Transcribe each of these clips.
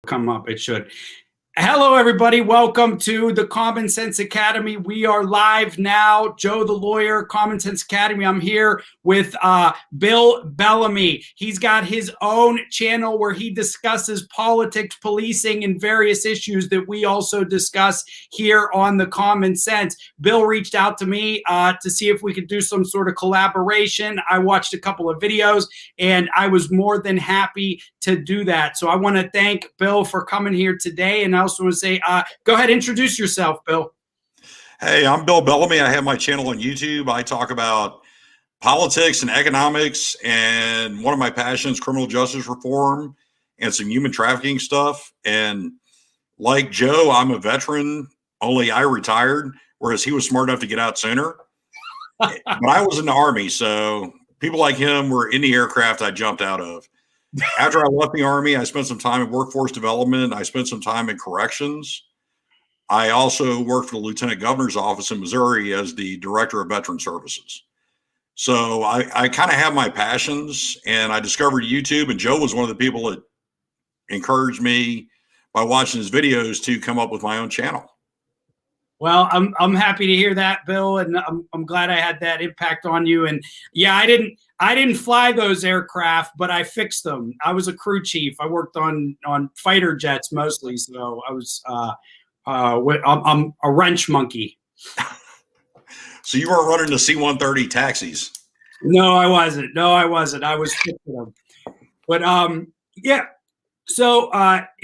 Come up. It should. Hello, everybody. Welcome to the Common Sense Academy. We are live now. Joe, the lawyer, Common Sense Academy. I'm here with Bill Bellomy. He's got his own channel where he discusses politics, policing, and various issues that we also discuss here on the Common Sense. Bill reached out to me to see if we could do some sort of collaboration. I watched a couple of videos, and I was more than happy to do that. So I want to thank Bill for coming here today, and I also want to say, go ahead, introduce yourself, Bill. Hey, I'm Bill Bellomy. I have my channel on YouTube. I talk about politics and economics, and one of my passions, criminal justice reform and some human trafficking stuff. And like Joe, I'm a veteran, only I retired, whereas he was smart enough to get out sooner. But I was in the Army, so people like him were in the aircraft I jumped out of. After I left the Army, I spent some time in workforce development. I spent some time in corrections. I also worked for the Lieutenant Governor's office in Missouri as the Director of Veteran Services. So I kind of have my passions, and I discovered YouTube, and Joe was one of the people that encouraged me by watching his videos to come up with my own channel. Well, I'm happy to hear that, Bill, and I'm glad I had that impact on you. And yeah, I didn't fly those aircraft, but I fixed them. I was a crew chief. I worked on fighter jets mostly, so I was I'm a wrench monkey. So you weren't running the C-130 taxis? No, I wasn't. I was fixing them. But yeah. So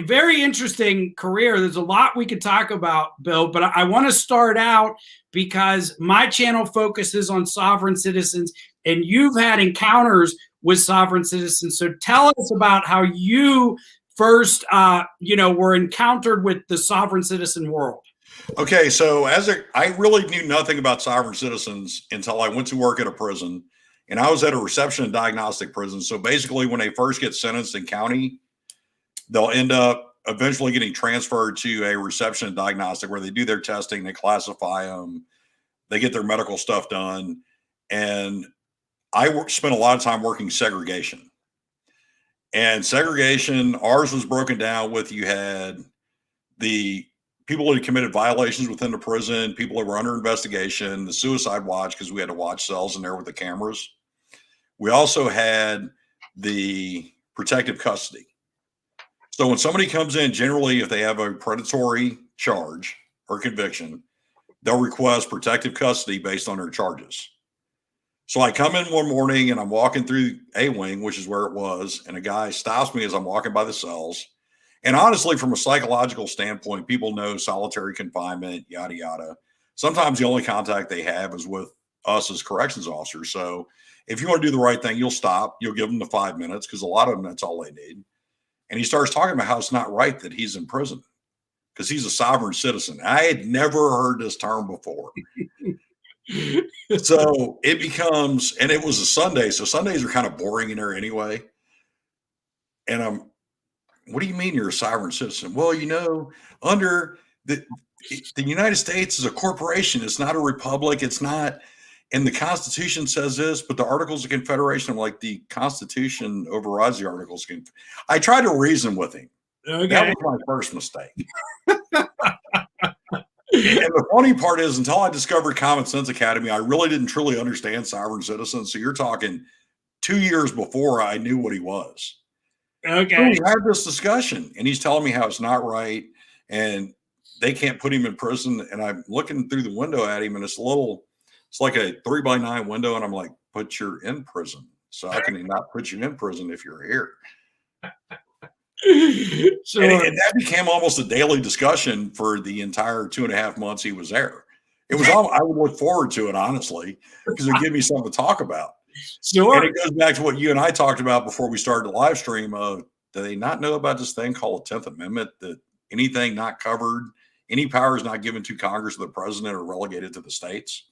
very interesting career. There's a lot we could talk about, Bill, but I want to start out because my channel focuses on sovereign citizens, and you've had encounters with sovereign citizens. So tell us about how you first, were encountered with the sovereign citizen world. Okay, so I really knew nothing about sovereign citizens until I went to work at a prison, and I was at a reception and diagnostic prison. So basically, when they first get sentenced in county, they'll end up eventually getting transferred to a reception and diagnostic where they do their testing, they classify them, they get their medical stuff done. And I spent a lot of time working segregation. And segregation, ours was broken down with, you had the people who had committed violations within the prison, people who were under investigation, the suicide watch, because we had to watch cells in there with the cameras. We also had the protective custody. So when somebody comes in, generally, if they have a predatory charge or conviction, they'll request protective custody based on their charges. So I come in one morning and I'm walking through A wing, which is where it was, and a guy stops me as I'm walking by the cells. And honestly, from a psychological standpoint, people know solitary confinement, yada, yada. Sometimes the only contact they have is with us as corrections officers. So if you want to do the right thing, you'll stop. You'll give them the 5 minutes, because a lot of them, that's all they need. And he starts talking about how it's not right that he's in prison because he's a sovereign citizen. I had never heard this term before. So it becomes, and it was a Sunday. So Sundays are kind of boring in there anyway. And what do you mean you're a sovereign citizen? Well, under the United States is a corporation. It's not a republic. It's not. And the Constitution says this, but the Articles of Confederation, I'm like, the Constitution overrides the Articles. I tried to reason with him. Okay. That was my first mistake. And the funny part is, until I discovered Common Sense Academy, I really didn't truly understand sovereign citizens. So you're talking 2 years before I knew what he was. Okay. So we had this discussion, and he's telling me how it's not right, and they can't put him in prison. And I'm looking through the window at him, and it's like a 3x9 window. And I'm like, but you're in prison. So how can he not put you in prison if you're here? Sure. And that became almost a daily discussion for the entire 2.5 months he was there. It was all, I would look forward to it, honestly, because it would give me something to talk about. Sure. And it goes back to what you and I talked about before we started the live stream of, do they not know about this thing called the 10th Amendment, that anything not covered, any powers not given to Congress or the president are relegated to the states?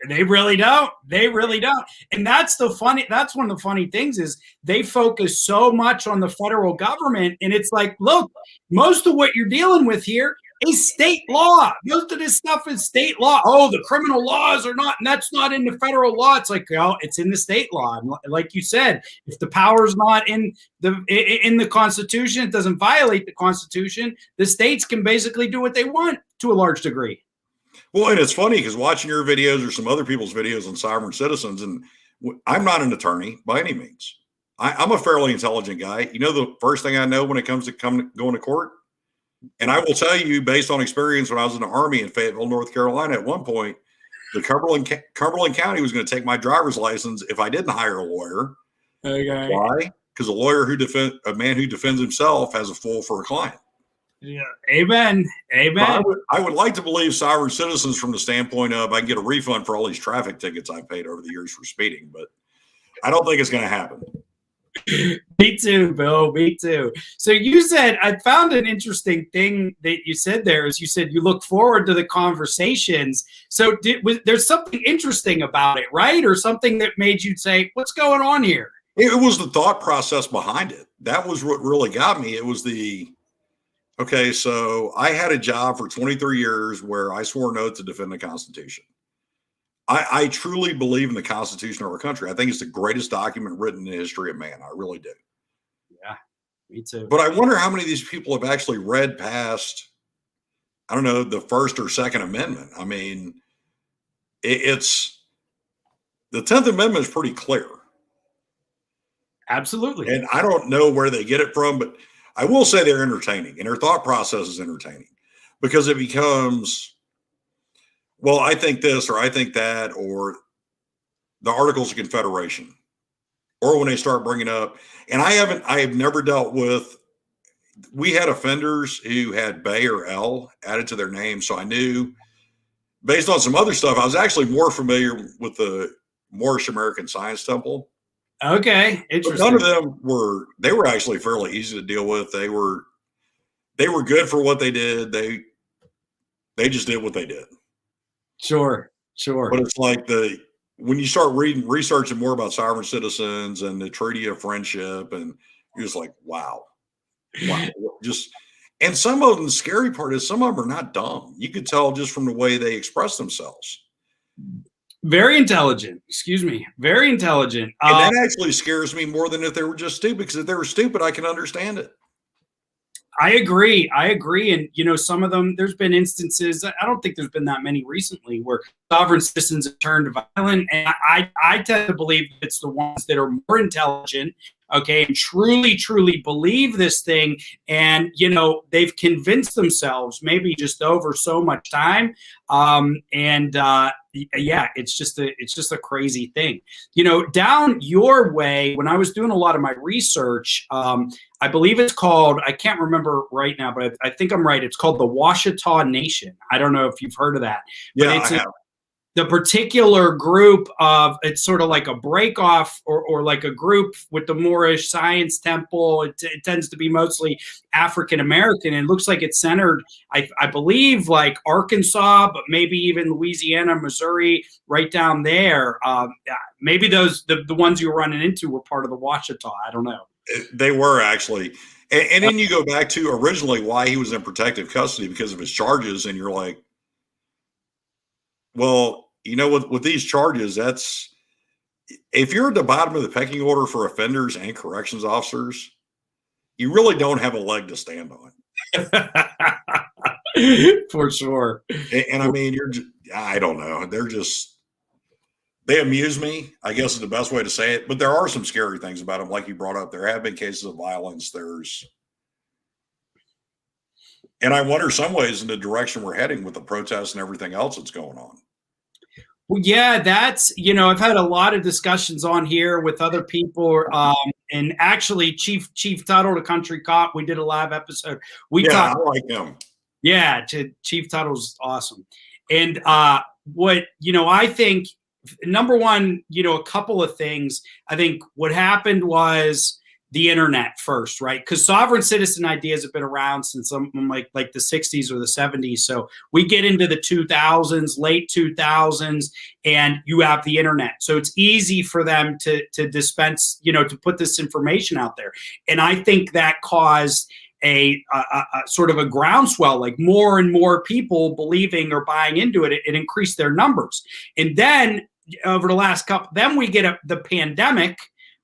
They really don't. They really don't. And that's one of the funny things is they focus so much on the federal government. And it's like, look, most of what you're dealing with here is state law. Most of this stuff is state law. Oh, the criminal laws are not, and that's not in the federal law. It's like, well, it's in the state law. And like you said, if the power's not in the Constitution, it doesn't violate the Constitution. The states can basically do what they want to a large degree. Well, and it's funny because watching your videos or some other people's videos on sovereign citizens, and I'm not an attorney by any means. I'm a fairly intelligent guy. You know, the first thing I know when it comes to going to court, and I will tell you, based on experience, when I was in the Army in Fayetteville, North Carolina, at one point, the Cumberland County was going to take my driver's license if I didn't hire a lawyer. Okay. Why? Because a man who defends himself has a fool for a client. Yeah. Amen. Amen. I would like to believe sovereign citizens from the standpoint of I can get a refund for all these traffic tickets I paid over the years for speeding, but I don't think it's going to happen. Me too, Bill. Me too. So you said, I found an interesting thing that you said there is you said you look forward to the conversations. So there's something interesting about it, right? Or something that made you say, what's going on here? It was the thought process behind it. That was what really got me. It was okay, so I had a job for 23 years where I swore an oath to defend the Constitution. I truly believe in the Constitution of our country. I think it's the greatest document written in the history of man. I really do. Yeah, me too. But I wonder how many of these people have actually read past, I don't know, the First or Second Amendment. I mean, it's the 10th Amendment is pretty clear. Absolutely. And I don't know where they get it from, but I will say they're entertaining, and their thought process is entertaining because it becomes, well, I think this, or I think that, or the Articles of Confederation, or when they start bringing up, and I have never dealt with, we had offenders who had Bay or L added to their name. So I knew based on some other stuff, I was actually more familiar with the Moorish American Science Temple. Okay. Interesting. But none of them they were actually fairly easy to deal with. They were good for what they did. They just did what they did. Sure. But it's like when you start researching more about sovereign citizens and the Treaty of Friendship, and you're just like, wow. And some of them, the scary part is some of them are not dumb. You could tell just from the way they express themselves. Very intelligent. Excuse me. Very intelligent. And that actually scares me more than if they were just stupid, because if they were stupid, I can understand it. I agree. And, some of them, there's been instances, I don't think there's been that many recently, where sovereign citizens have turned violent. And I tend to believe it's the ones that are more intelligent, okay, and truly, truly believe this thing. And, they've convinced themselves, maybe just over so much time. Yeah, it's just a crazy thing. Down your way, when I was doing a lot of my research, I believe it's called, I can't remember right now, but I think I'm right. It's called the Washita Nation. I don't know if you've heard of that. But Yeah, it's I have. The particular group of, it's sort of like a break off or like a group with the Moorish Science Temple. It tends to be mostly African American. It looks like it's centered, I believe, like Arkansas, but maybe even Louisiana, Missouri, right down there. Maybe the ones you were running into were part of the Washita. I don't know. They were actually. And then you go back to originally why he was in protective custody, because of his charges. And you're like, well, with these charges, if you're at the bottom of the pecking order for offenders and corrections officers, you really don't have a leg to stand on. For sure. And I mean, I don't know. They amuse me, I guess is the best way to say it. But there are some scary things about them. Like you brought up, there have been cases of violence. And I wonder some ways in the direction we're heading with the protests and everything else that's going on. Well, yeah, that's, I've had a lot of discussions on here with other people. And actually Chief Tuttle, the country cop, we did a live episode. I like him. Yeah. Chief Tuttle's awesome. And I think number one, a couple of things. I think what happened was the internet first, right? Because sovereign citizen ideas have been around since like the 60s or the 70s. So we get into the 2000s, late 2000s, and you have the internet. So it's easy for them to dispense, to put this information out there. And I think that caused a sort of a groundswell, like more and more people believing or buying into it. It increased their numbers. And then over the last couple, then we get the pandemic.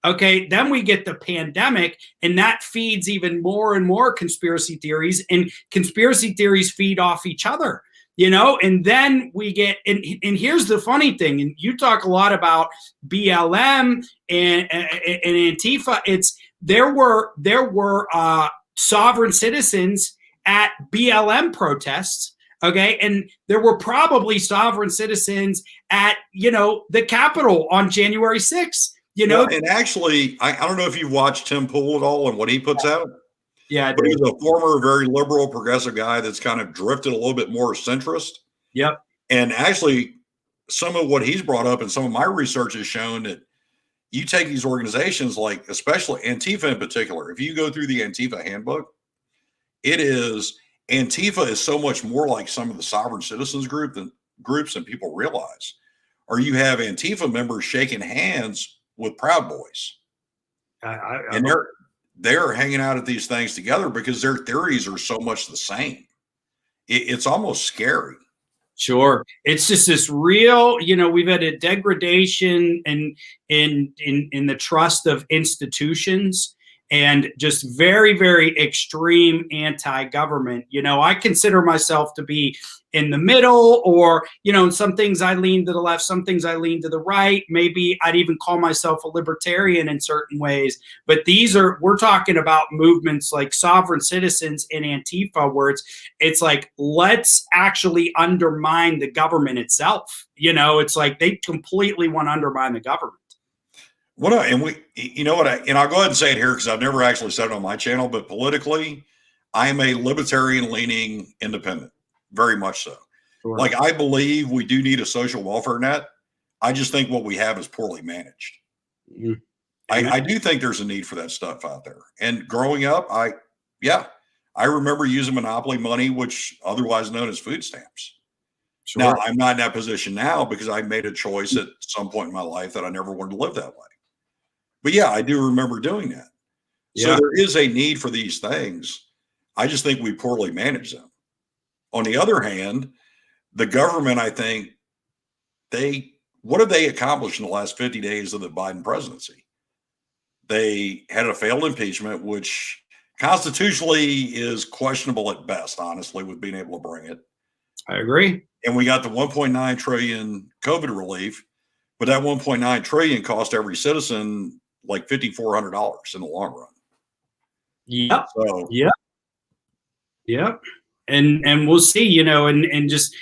Okay, then we get the pandemic, and that feeds even more and more conspiracy theories, and conspiracy theories feed off each other, and then we get, and here's the funny thing, and you talk a lot about BLM and Antifa. There were sovereign citizens at BLM protests. Okay. And there were probably sovereign citizens at, the Capitol on January 6th. And actually, I don't know if you've watched Tim Pool at all and what he puts out. Yeah, but he's a former very liberal, progressive guy that's kind of drifted a little bit more centrist. Yep. And actually, some of what he's brought up and some of my research has shown that you take these organizations, like especially Antifa in particular. If you go through the Antifa handbook, Antifa is so much more like some of the sovereign citizens groups than people realize. Or you have Antifa members shaking hands with Proud Boys, and they're hanging out at these things together because their theories are so much the same. It's almost scary. Sure, it's just this real. We've had a degradation in the trust of institutions, and just very, very extreme anti-government. I consider myself to be in the middle, or, some things I lean to the left, some things I lean to the right. Maybe I'd even call myself a libertarian in certain ways. But we're talking about movements like sovereign citizens and Antifa, where it's like, let's actually undermine the government itself. It's like they completely want to undermine the government. Well, and I'll go ahead and say it here because I've never actually said it on my channel, but politically, I'm a libertarian-leaning independent, very much so. Sure. Like, I believe we do need a social welfare net. I just think what we have is poorly managed. Mm-hmm. I do think there's a need for that stuff out there. And growing up, I remember using monopoly money, which otherwise known as food stamps. Sure. Now, I'm not in that position now because I made a choice at some point in my life that I never wanted to live that way. But yeah, I do remember doing that. Yeah. So there is a need for these things. I just think we poorly manage them. On the other hand, the government, I think, what have they accomplished in the last 50 days of the Biden presidency? They had a failed impeachment, which constitutionally is questionable at best, honestly, with being able to bring it. I agree. And we got the 1.9 trillion COVID relief, but that 1.9 trillion cost every citizen like $5,400 in the long run. Yep. So, yep. And we'll see, and just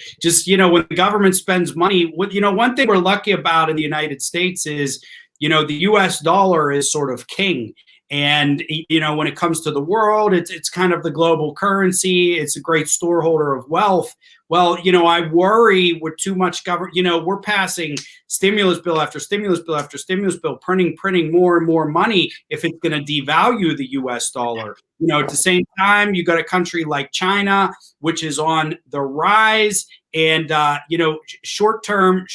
when the government spends money, one thing we're lucky about in the United States is, the US dollar is sort of king. And, when it comes to the world, it's kind of the global currency. It's a great storeholder of wealth. Well, I worry with too much government. We're passing stimulus bill after stimulus bill after stimulus bill, printing more and more money if it's going to devalue the US dollar. At the same time, you got a country like China, which is on the rise. And, short-term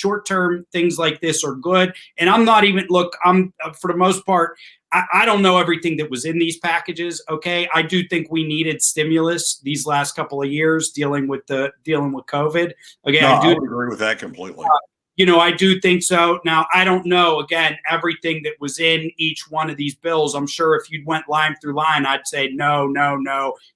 things like this are good. And I'm for the most part, I don't know everything that was in these packages. Okay. I do think we needed stimulus these last couple of years dealing with COVID. Okay. No, I would agree with that completely. I do think so. Now, I don't know, again, everything that was in each one of these bills. I'm sure if you went line through line, I'd say no,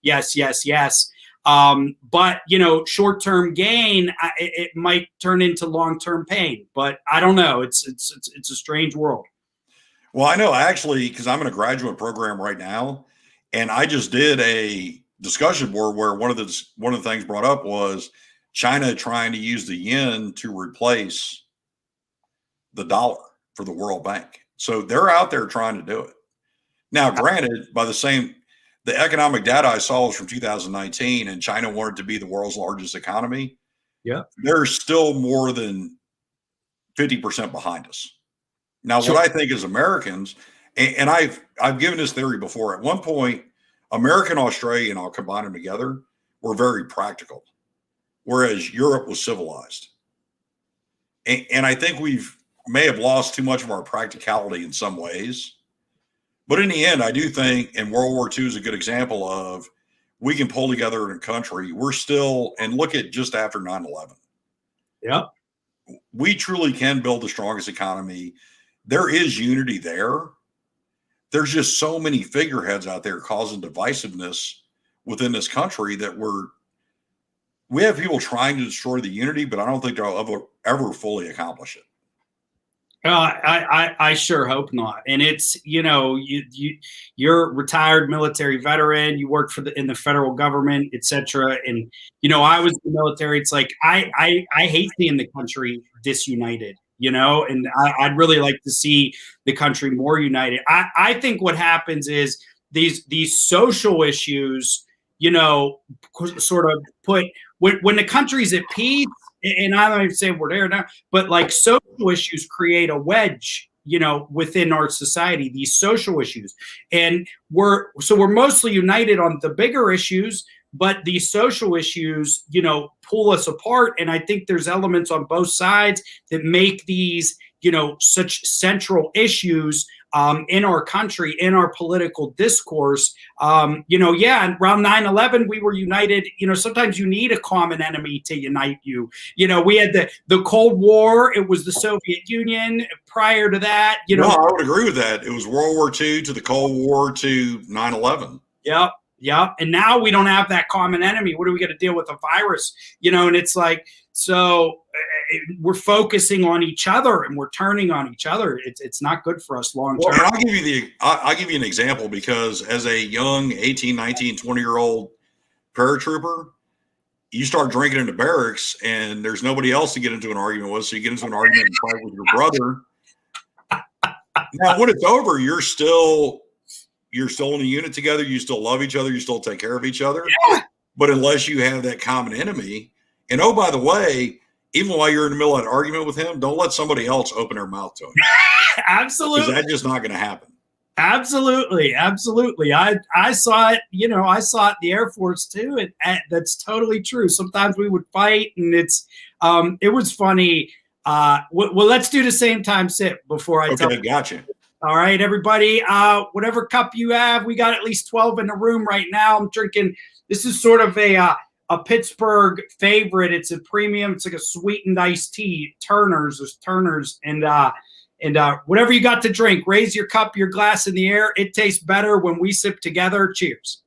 yes. But, short-term gain, it might turn into long-term pain, but I don't know. It's a strange world. Well, I know actually, because I'm in a graduate program right now, and I just did a discussion board where one of the things brought up was China trying to use the yen to replace the dollar for the World Bank. So they're out there trying to do it. Now, granted, the economic data I saw was from 2019, and China wanted to be the world's largest economy. Yeah. They're still more than 50% behind us. Now, Sure. What I think as Americans, and I've given this theory before, at one point, America and Australia, and I'll combine them together, were very practical, whereas Europe was civilized. And I think may have lost too much of our practicality in some ways. But in the end, I do think, and World War II is a good example of, we can pull together in a country. We're still, and look at just after 9/11. Yep. We truly can build the strongest economy. There is unity there. There's just so many figureheads out there causing divisiveness within this country that we have people trying to destroy the unity, but I don't think they'll ever fully accomplish it. I sure hope not. And it's, you're a retired military veteran. You work in the federal government, etc. And I was in the military. It's like I hate seeing the country disunited. And I'd really like to see the country more united. I think what happens is these social issues, sort of put when the country's at peace. And I don't even say we're there now, but like social issues create a wedge, within our society, these social issues. And we're mostly united on the bigger issues, but these social issues, pull us apart. And I think there's elements on both sides that make these, such central issues in our country, in our political discourse. Around 9/11, we were united. Sometimes you need a common enemy to unite you. We had the Cold War. It was the Soviet Union. Prior to that, No, I would agree with that. It was World War II to the Cold War to 9/11. Yep. Yeah. And now we don't have that common enemy. What are we going to deal with? A virus, and it's like, so we're focusing on each other and we're turning on each other. It's not good for us long term. Well, I'll give you an example, because as a young 18, 19, 20-year-old paratrooper, you start drinking in the barracks and there's nobody else to get into an argument with. So you get into an argument and fight with your brother. Now, when it's over, you're still in a unit together. You still love each other. You still take care of each other. Yeah. But unless you have that common enemy, and oh, by the way, even while you're in the middle of that argument with him, don't let somebody else open their mouth to him. Absolutely. Because that's just not going to happen. Absolutely. Absolutely. I saw it, I saw it in the Air Force too. That's totally true. Sometimes we would fight and it was funny. Well, let's do the same time sip before I tell you. Okay, gotcha. All right, everybody, whatever cup you have, we got at least 12 in the room right now. I'm drinking, this is sort of a Pittsburgh favorite. It's a premium. It's like a sweetened iced tea, Turner's. There's Turner's. And whatever you got to drink, raise your cup, your glass in the air. It tastes better when we sip together. Cheers.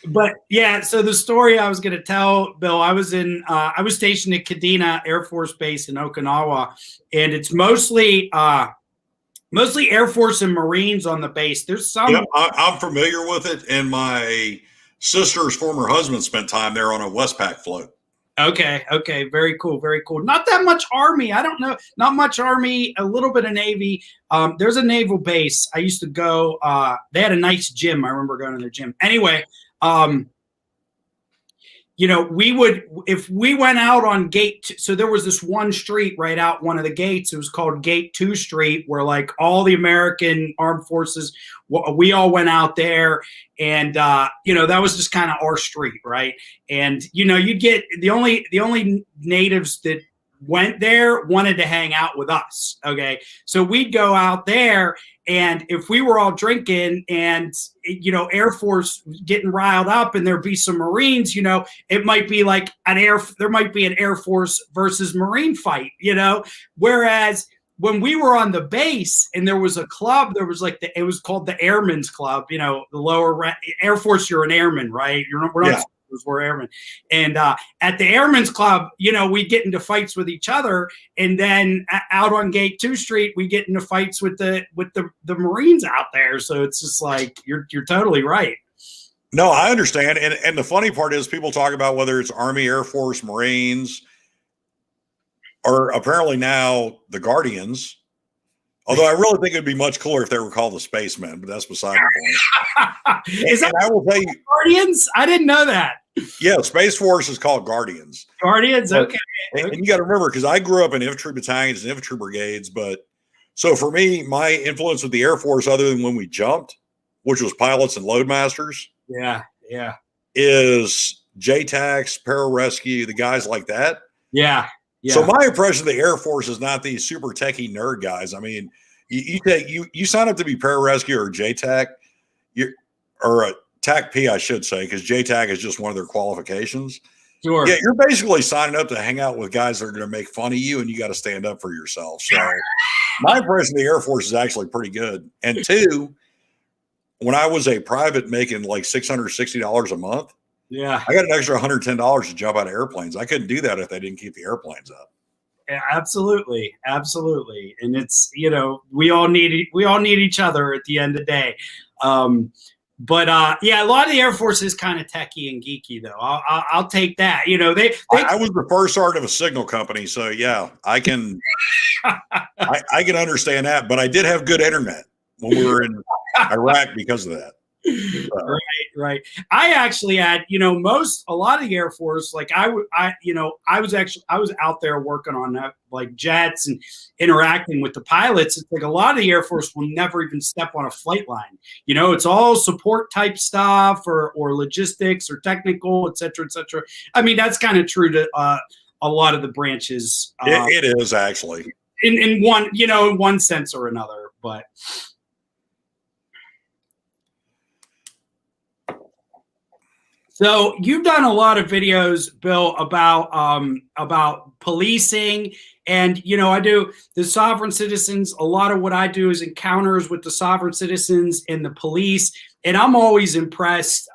But yeah, so the story I was going to tell, Bill, I was stationed at Kadena Air Force Base in Okinawa, and it's mostly Air Force and Marines on the base. There's some. Yep, I'm familiar with it, and my sister's former husband spent time there on a Westpac float. Okay, very cool, very cool. Not that much Army. I don't know. Not much Army. A little bit of Navy. There's a naval base. I used to go. They had a nice gym. I remember going to their gym. Anyway. We would, if we went out on gate, so there was this one street right out one of the gates. It was called Gate 2 Street, where like all the American armed forces, we all went out there, and that was just kind of our street, right? And you'd get the only natives that went there wanted to hang out with us. Okay, so we'd go out there. And if we were all drinking and, Air Force getting riled up and there'd be some Marines, it might be like there might be an Air Force versus Marine fight, whereas when we were on the base and there was a club, there was it was called the Airmen's Club, the lower Air Force, you're an airman, right? We're not. We're airmen. And at the Airmen's Club, we get into fights with each other. And then out on Gate 2 Street, we get into fights with the Marines out there. So it's just like, you're totally right. No, I understand. And the funny part is people talk about whether it's Army, Air Force, Marines, or apparently now the Guardians. Although I really think it'd be much cooler if they were called the Spacemen, but that's beside the point. Is that I will tell you, Guardians? I didn't know that. Yeah, Space Force is called Guardians. Guardians, okay. And you got to remember, because I grew up in infantry battalions and infantry brigades, but so for me, my influence with the Air Force, other than when we jumped, which was pilots and loadmasters, is JTACs, pararescue, the guys like that. Yeah. So my impression of the Air Force is not these super techie nerd guys. I mean, you sign up to be pararescue or JTAC, or a TAC-P, I should say, because JTAC is just one of their qualifications. Sure. Yeah, you're basically signing up to hang out with guys that are going to make fun of you, and you got to stand up for yourself. So my impression of the Air Force is actually pretty good. And two, when I was a private making like $660 a month, yeah, I got an extra $110 to jump out of airplanes. I couldn't do that if they didn't keep the airplanes up. Yeah, absolutely. And it's, we all need each other at the end of the day. But yeah, a lot of the Air Force is kind of techie and geeky, though. I'll take that. I was the first sergeant of a signal company, so yeah, I can I can understand that. But I did have good internet when we were in Iraq because of that. Right. I actually had, a lot of the Air Force, like I was out there working on like jets and interacting with the pilots. It's like a lot of the Air Force will never even step on a flight line. It's all support type stuff or logistics or technical, et cetera, et cetera. I mean, that's kind of true to a lot of the branches. It is actually in one sense or another, but. So you've done a lot of videos, Bill, about policing, and I do the sovereign citizens. A lot of what I do is encounters with the sovereign citizens and the police, and I'm always impressed,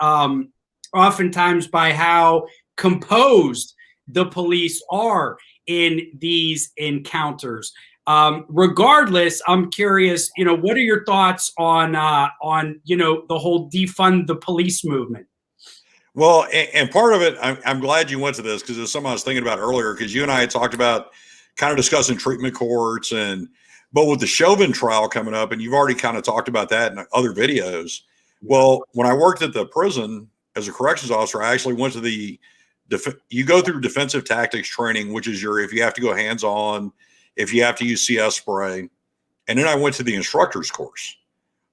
oftentimes, by how composed the police are in these encounters. Regardless, I'm curious, what are your thoughts on the whole defund the police movement? Well, and part of it, I'm glad you went to this because it's something I was thinking about earlier, because you and I had talked about kind of discussing treatment courts, but with the Chauvin trial coming up, and you've already kind of talked about that in other videos. Well, when I worked at the prison as a corrections officer, I actually went to you go through defensive tactics training, which is if you have to go hands-on, if you have to use CS spray. And then I went to the instructor's course.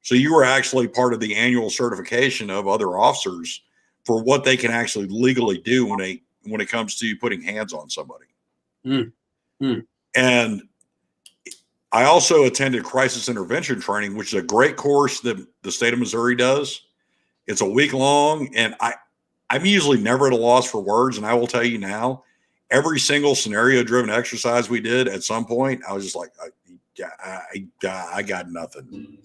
So you were actually part of the annual certification of other officers for what they can actually legally do when it comes to putting hands on somebody. And I also attended crisis intervention training, which is a great course that the state of Missouri does. It's a week long, and I'm usually never at a loss for words. And I will tell you now, every single scenario driven exercise we did at some point, I was just like, I got nothing.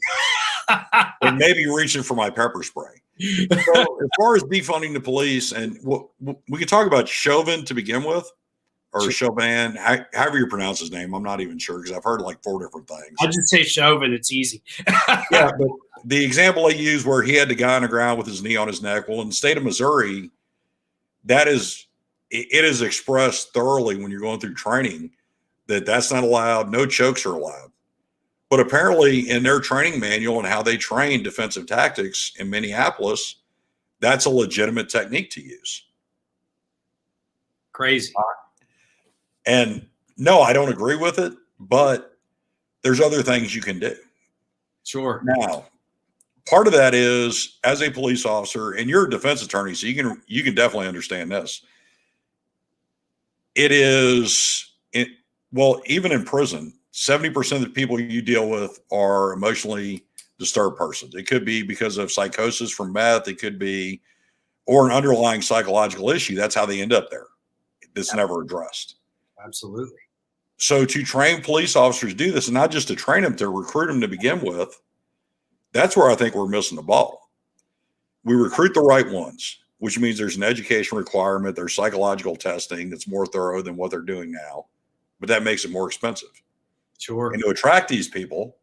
And maybe reaching for my pepper spray. So as far as defunding the police, and we can talk about Chauvin to begin with, or Chauvin, however you pronounce his name. I'm not even sure because I've heard like 4 different things. I'll just say Chauvin. It's easy. Yeah, but the example I used where he had the guy on the ground with his knee on his neck. Well, in the state of Missouri, it is expressed thoroughly when you're going through training that that's not allowed. No chokes are allowed. But apparently in their training manual and how they train defensive tactics in Minneapolis, that's a legitimate technique to use. Crazy. And no, I don't agree with it, but there's other things you can do. Sure. Now, part of that is, as a police officer, and you're a defense attorney, so you can definitely understand this. It is, even in prison, 70% of the people you deal with are emotionally disturbed persons. It could be because of psychosis from meth. It could be, or an underlying psychological issue. That's how they end up there. That's never addressed. Absolutely. So to train police officers to do this, and not just to train them, to recruit them to begin with, that's where I think we're missing the ball. We recruit the right ones, which means there's an education requirement. There's psychological testing that's more thorough than what they're doing now, but that makes it more expensive. Sure. And to attract these people,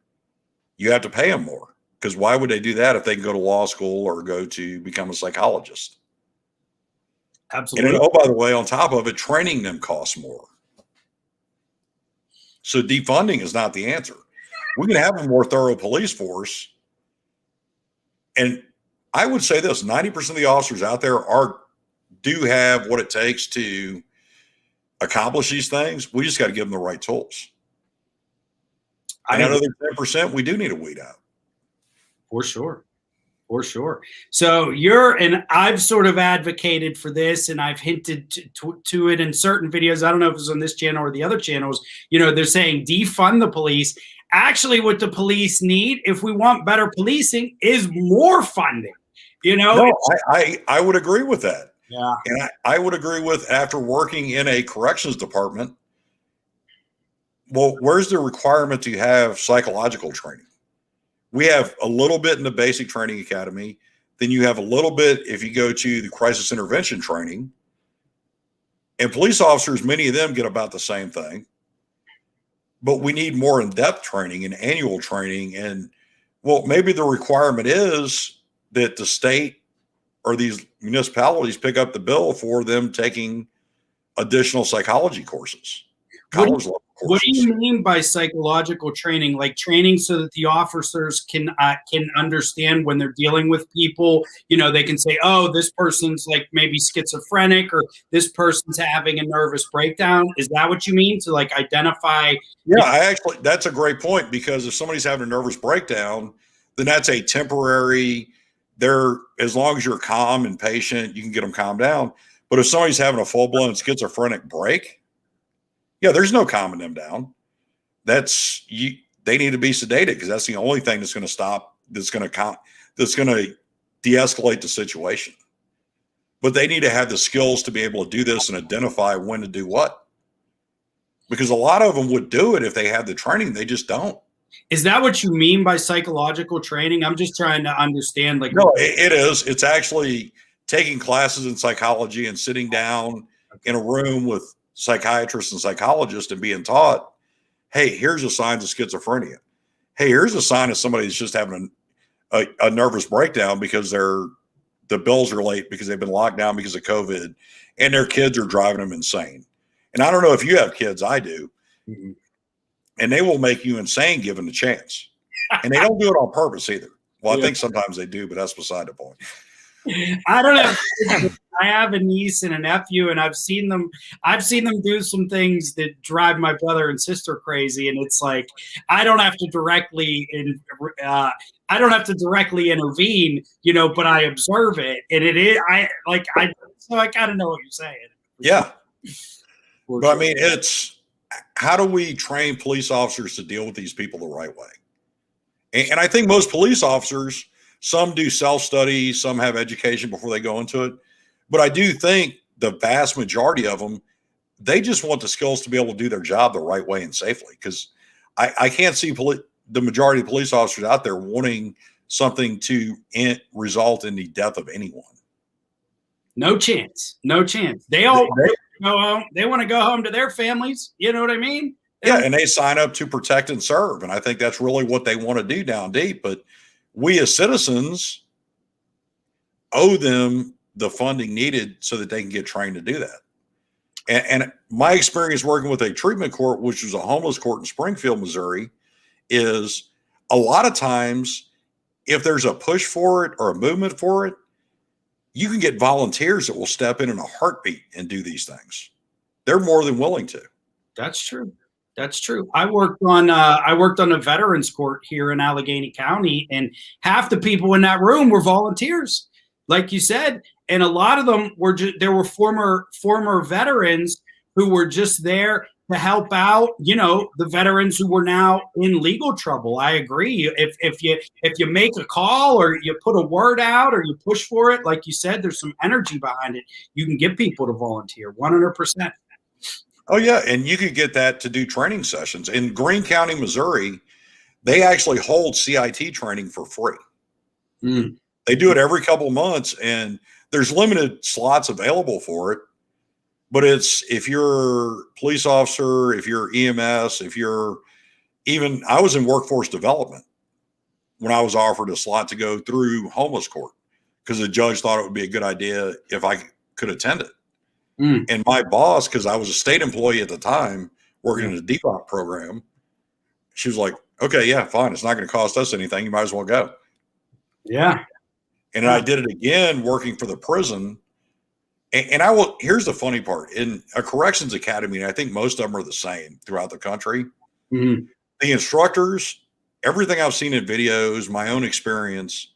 you have to pay them more, because why would they do that if they can go to law school or go to become a psychologist? Absolutely. And then, oh, by the way, on top of it, training them costs more. So defunding is not the answer. We can have a more thorough police force. And I would say this, 90% of the officers out there do have what it takes to accomplish these things. We just got to give them the right tools. And another 10%, we do need to weed out. For sure. For sure. So and I've sort of advocated for this, and I've hinted to it in certain videos. I don't know if it's on this channel or the other channels. They're saying defund the police. Actually, what the police need, if we want better policing, is more funding. You know? No, I would agree with that. Yeah. And I would agree with, after working in a corrections department, well, where's the requirement to have psychological training? We have a little bit in the basic training academy. Then you have a little bit if you go to the crisis intervention training. And police officers, many of them get about the same thing. But we need more in-depth training and annual training. And, well, maybe the requirement is that the state or these municipalities pick up the bill for them taking additional psychology courses, college level courses. What do you mean by psychological training? Like training so that the officers can understand when they're dealing with people, you know, they can say, oh, this person's like maybe schizophrenic, or this person's having a nervous breakdown. Is that what you mean, to like identify? Yeah, that's a great point, because if somebody's having a nervous breakdown, then that's a temporary, as long as you're calm and patient, you can get them calmed down. But if somebody's having a full-blown schizophrenic break, yeah, there's no calming them down. They need to be sedated, because that's the only thing that's going to stop, that's going to de-escalate the situation. But they need to have the skills to be able to do this and identify when to do what. Because a lot of them would do it if they had the training. They just don't. Is that what you mean by psychological training? I'm just trying to understand. Like, no, it is. It's actually taking classes in psychology and sitting down in a room with psychiatrists and psychologists and being taught, hey, here's the signs of schizophrenia. Hey, here's a sign of somebody that's just having a nervous breakdown because the bills are late because they've been locked down because of COVID, and their kids are driving them insane. And I don't know if you have kids, I do. Mm-hmm. And they will make you insane given the chance. And they don't do it on purpose either. Well, I think sometimes they do, but that's beside the point. I don't have. I have a niece and a nephew, and I've seen them do some things that drive my brother and sister crazy. And it's like, I don't have to directly intervene, you know, but I observe it, and so I kind of know what you're saying. Yeah. But I mean, it's, how do we train police officers to deal with these people the right way? And I think most police officers, some do self-study, some have education before they go into it. But I do think the vast majority of them, they just want the skills to be able to do their job the right way and safely. Because I can't see the majority of police officers out there wanting something to result in the death of anyone. No chance. No chance. They all go home. They want to go home to their families. You know what I mean? And they sign up to protect and serve. And I think that's really what they want to do down deep. But we as citizens owe them the funding needed so that they can get trained to do that. And my experience working with a treatment court, which was a homeless court in Springfield, Missouri, is a lot of times if there's a push for it or a movement for it, you can get volunteers that will step in a heartbeat and do these things. They're more than willing to. That's true. That's true. I worked on a veterans court here in Allegheny County, and half the people in that room were volunteers, like you said, and a lot of them were former veterans who were just there to help out, you know, the veterans who were now in legal trouble. I agree. If you make a call or you put a word out or you push for it, like you said, there's some energy behind it. You can get people to volunteer 100%. Oh, yeah. And you could get that to do training sessions. In Greene County, Missouri, they actually hold CIT training for free. Mm. They do it every couple of months, and there's limited slots available for it. But it's, if you're a police officer, if you're EMS, I was in workforce development when I was offered a slot to go through homeless court because the judge thought it would be a good idea if I could attend it. Mm. And my boss, because I was a state employee at the time working in a DEPOP program, she was like, okay, yeah, fine. It's not going to cost us anything. You might as well go. Yeah. And I did it again working for the prison. And here's the funny part. In a corrections academy, and I think most of them are the same throughout the country, mm-hmm. The instructors, everything I've seen in videos, my own experience,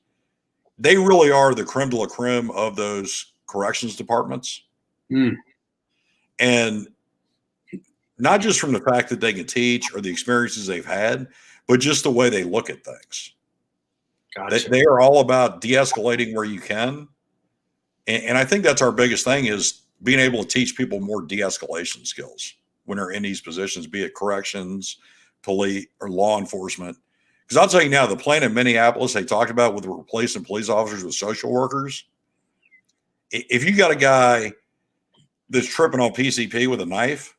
they really are the creme de la creme of those corrections departments. Mm. And not just from the fact that they can teach or the experiences they've had, but just the way they look at things. Gotcha. They are all about de-escalating where you can. And I think that's our biggest thing, is being able to teach people more de-escalation skills when they're in these positions, be it corrections, police, or law enforcement. Because I'll tell you now, the plan in Minneapolis they talked about with replacing police officers with social workers, if you got a guy that's tripping on PCP with a knife,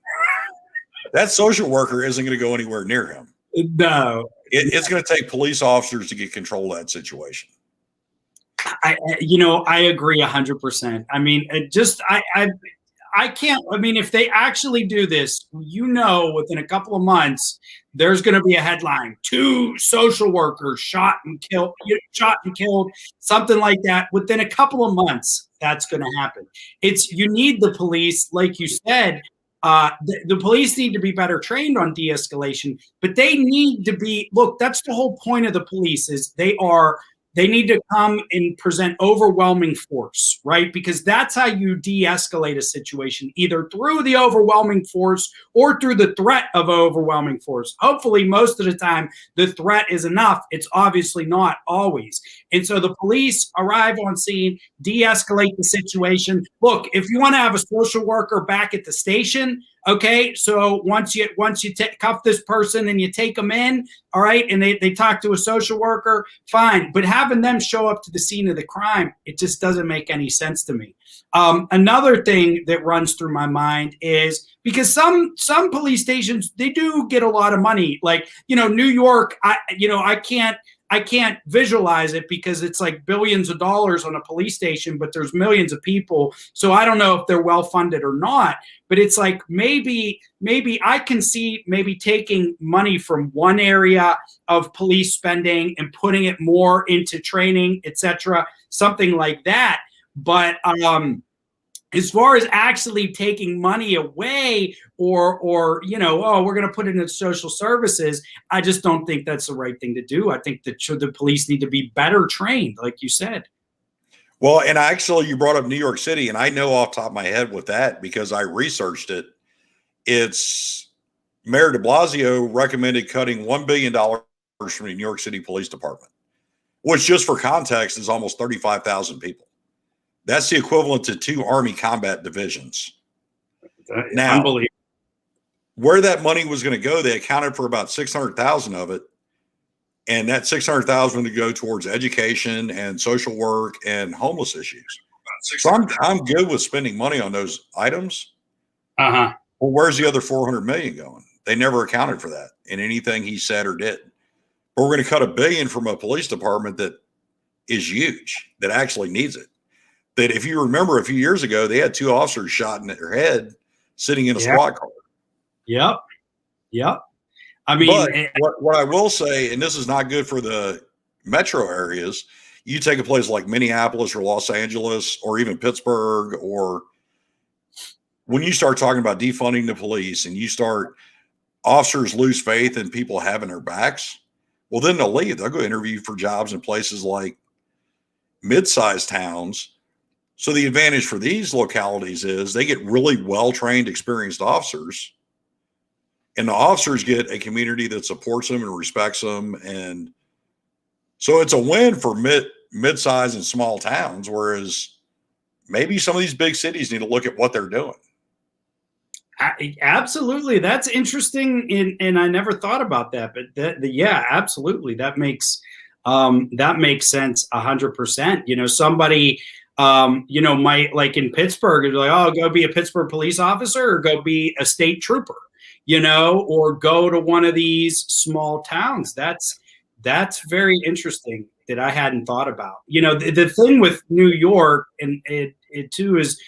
that social worker isn't going to go anywhere near him. No. It's going to take police officers to get control of that situation. I agree 100%. I mean, I can't. I mean, if they actually do this, within a couple of months, there's going to be a headline: 2 social workers shot and killed, something like that. Within a couple of months, that's going to happen. You need the police, like you said. The police need to be better trained on de-escalation, but they need to be. Look, that's the whole point of the police. Is they need to come and present overwhelming force, right? Because that's how you de-escalate a situation, either through the overwhelming force or through the threat of overwhelming force. Hopefully, most of the time, the threat is enough. It's obviously not always. And so the police arrive on scene, de-escalate the situation. Look, if you want to have a social worker back at the station, okay, so once you cuff this person and you take them in, all right, and they talk to a social worker, fine. But having them show up to the scene of the crime, it just doesn't make any sense to me. Another thing that runs through my mind is, because some police stations, they do get a lot of money. Like, New York, I can't visualize it because it's like billions of dollars on a police station, but there's millions of people. So I don't know if they're well funded or not, but it's like maybe I can see maybe taking money from one area of police spending and putting it more into training, etc., something like that. But as far as actually taking money away or we're going to put it into social services, I just don't think that's the right thing to do. I think that the police need to be better trained, like you said. Well, and actually, you brought up New York City, and I know off the top of my head with that because I researched it. It's Mayor de Blasio recommended cutting $1 billion from the New York City Police Department, which, just for context, is almost 35,000 people. That's the equivalent to 2 Army combat divisions. Now, where that money was going to go, they accounted for about 600,000 of it. And that 600,000 to go towards education and social work and homeless issues. So I'm good with spending money on those items. Uh-huh. Well, where's the other 400 million going? They never accounted for that in anything he said or did. But we're going to cut $1 billion from a police department that is huge, that actually needs it. That, if you remember, a few years ago, they had 2 officers shot in their head sitting in a squad car. Yep. I mean, but what I will say, and this is not good for the metro areas, you take a place like Minneapolis or Los Angeles or even Pittsburgh, or when you start talking about defunding the police and you start officers lose faith in people having their backs, well, then they'll leave. They'll go interview for jobs in places like mid-sized towns. So the advantage for these localities is they get really well-trained, experienced officers, and the officers get a community that supports them and respects them. And so it's a win for mid-sized and small towns, whereas maybe some of these big cities need to look at what they're doing. Absolutely. That's interesting. And I never thought about that, but yeah, absolutely. That makes sense 100%. Somebody, might, like in Pittsburgh, is like, oh, go be a Pittsburgh police officer or go be a state trooper, or go to one of these small towns. That's very interesting that I hadn't thought about. The thing with New York and it too is,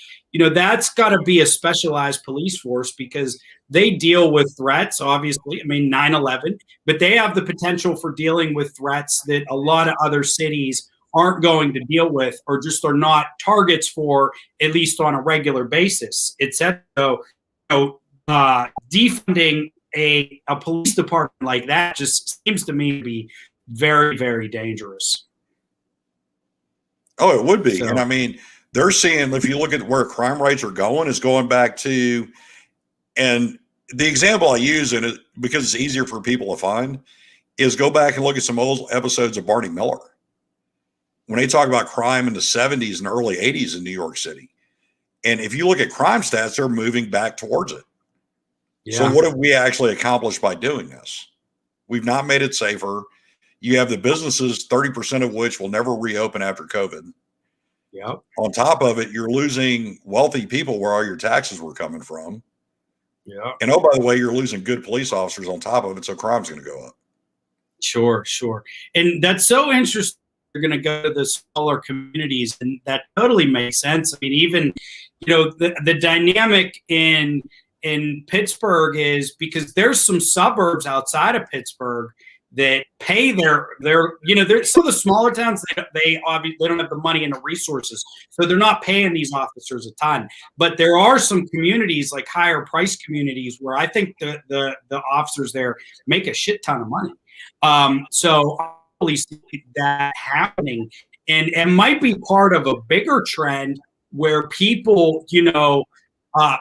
that's got to be a specialized police force because they deal with threats, obviously. I mean, 9/11, but they have the potential for dealing with threats that a lot of other cities aren't going to deal with, or just are not targets for, at least on a regular basis, etc. So, defunding a police department like that just seems to me to be very, very dangerous. Oh, it would be. So, and I mean, they're seeing, if you look at where crime rates are going, is going back to, and the example I use in it because it's easier for people to find, is go back and look at some old episodes of Barney Miller when they talk about crime in the 70s and early 80s in New York City. And if you look at crime stats, they're moving back towards it. Yeah. So what have we actually accomplished by doing this? We've not made it safer. You have the businesses, 30% of which will never reopen after COVID. Yep. On top of it, you're losing wealthy people where all your taxes were coming from. Yeah. And oh, by the way, you're losing good police officers on top of it. So crime's going to go up. Sure. And that's so interesting. You're going to go to the smaller communities, and that totally makes sense. I mean, even, the dynamic in Pittsburgh is because there's some suburbs outside of Pittsburgh that pay their they're some of the smaller towns, they obviously don't have the money and the resources, so they're not paying these officers a ton. But there are some communities, like higher price communities, where I think the officers there make a shit ton of money. So I really see that happening, and it might be part of a bigger trend where people,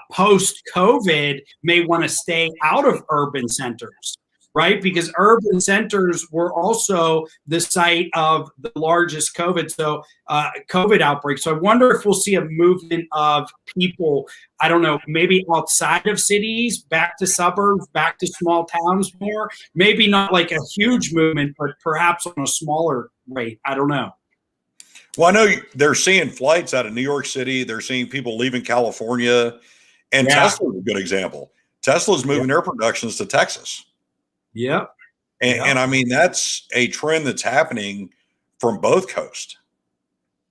post COVID may want to stay out of urban centers, right? Because urban centers were also the site of the largest COVID outbreak. So I wonder if we'll see a movement of people, I don't know, maybe outside of cities, back to suburbs, back to small towns more. Maybe not like a huge movement, but perhaps on a smaller rate. I don't know. Well, I know they're seeing flights out of New York City. They're seeing people leaving California. And Tesla's a good example. Tesla's moving their productions to Texas. Yep. And I mean, that's a trend that's happening from both coasts.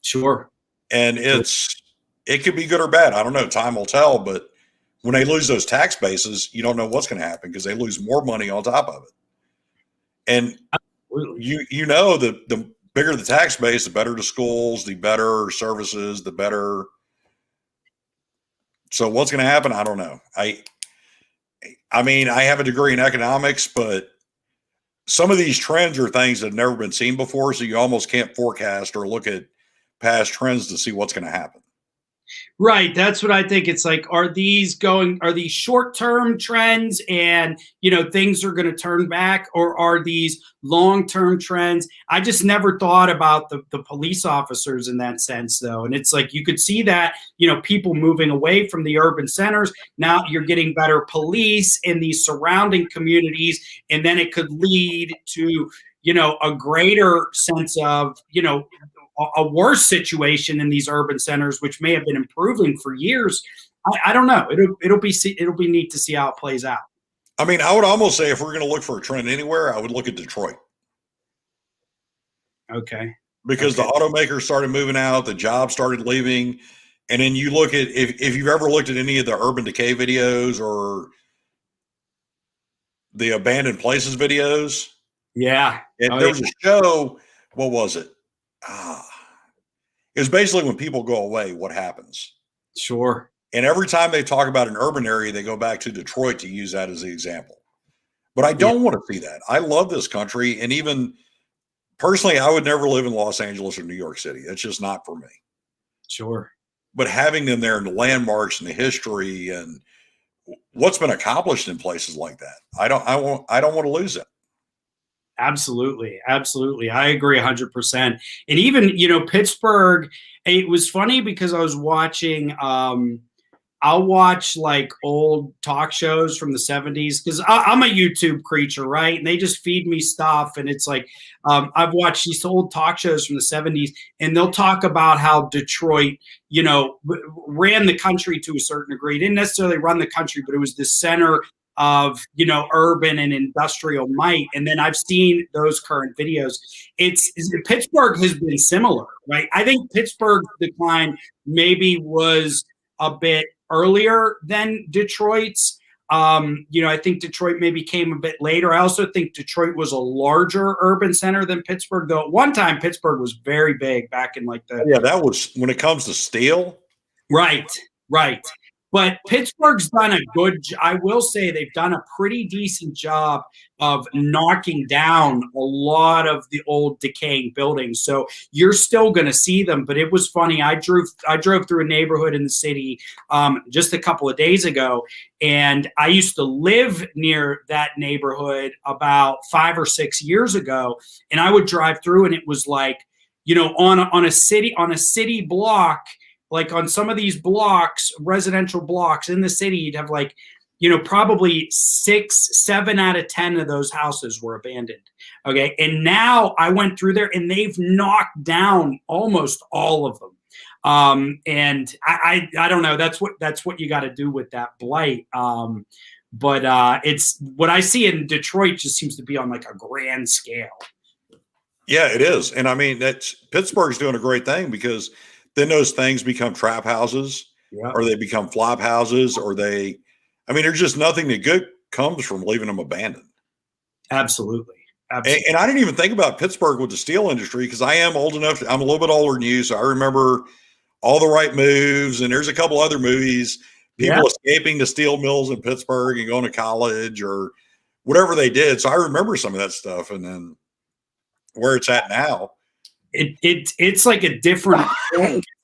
Sure. And it could be good or bad. I don't know. Time will tell. But when they lose those tax bases, you don't know what's going to happen because they lose more money on top of it. And the bigger the tax base, the better the schools, the better services, the better. So what's going to happen? I don't know. I mean, I have a degree in economics, but some of these trends are things that have never been seen before. So you almost can't forecast or look at past trends to see what's going to happen. Right. That's what I think. It's like, are these short-term trends and, things are going to turn back, or are these long-term trends? I just never thought about the police officers in that sense, though. And it's like, you could see that, people moving away from the urban centers. Now you're getting better police in these surrounding communities. And then it could lead to, a greater sense of, a worse situation in these urban centers, which may have been improving for years. I don't know. It'll be neat to see how it plays out. I mean, I would almost say if we're going to look for a trend anywhere, I would look at Detroit. Okay. Because the automakers started moving out, the jobs started leaving, and then you look at if you've ever looked at any of the urban decay videos or the abandoned places videos. Yeah. There was a show. What was it? It was basically when people go away, what happens? Sure. And every time they talk about an urban area, they go back to Detroit to use that as the example. But I don't want to see that. I love this country. And even personally, I would never live in Los Angeles or New York City. That's just not for me. Sure. But having them there and the landmarks and the history and what's been accomplished in places like that, I don't want to lose it. Absolutely. I agree 100%. And even, Pittsburgh, it was funny because I was watching, I'll watch like old talk shows from the 70s because I'm a YouTube creature, right? And they just feed me stuff. And it's like, I've watched these old talk shows from the 70s, and they'll talk about how Detroit, ran the country to a certain degree. It didn't necessarily run the country, but it was the center of, urban and industrial might. And then I've seen those current videos. Pittsburgh has been similar, right? I think Pittsburgh's decline maybe was a bit earlier than Detroit's. I think Detroit maybe came a bit later. I also think Detroit was a larger urban center than Pittsburgh, though. At one time, Pittsburgh was very big back in that was when it comes to steel. Right. But Pittsburgh's done a I will say they've done a pretty decent job of knocking down a lot of the old decaying buildings. So you're still going to see them. But it was funny. I drove through a neighborhood in the city just a couple of days ago, and I used to live near that neighborhood about 5 or 6 years ago. And I would drive through, and it was like, on a city block, like on some of these blocks, residential blocks in the city, you'd have like, probably 6, 7 out of 10 of those houses were abandoned. Okay. And now I went through there and they've knocked down almost all of them. And I don't know. That's what you got to do with that blight. But it's what I see in Detroit just seems to be on like a grand scale. Yeah, it is. And I mean, Pittsburgh's doing a great thing, because then those things become trap houses, or they become flop houses, there's just nothing that good comes from leaving them abandoned. Absolutely. And I didn't even think about Pittsburgh with the steel industry, because I am old enough. I'm a little bit older than you. So I remember All the Right Moves, and there's a couple other movies, people escaping the steel mills in Pittsburgh and going to college or whatever they did. So I remember some of that stuff. And then where it's at now, it's like a different,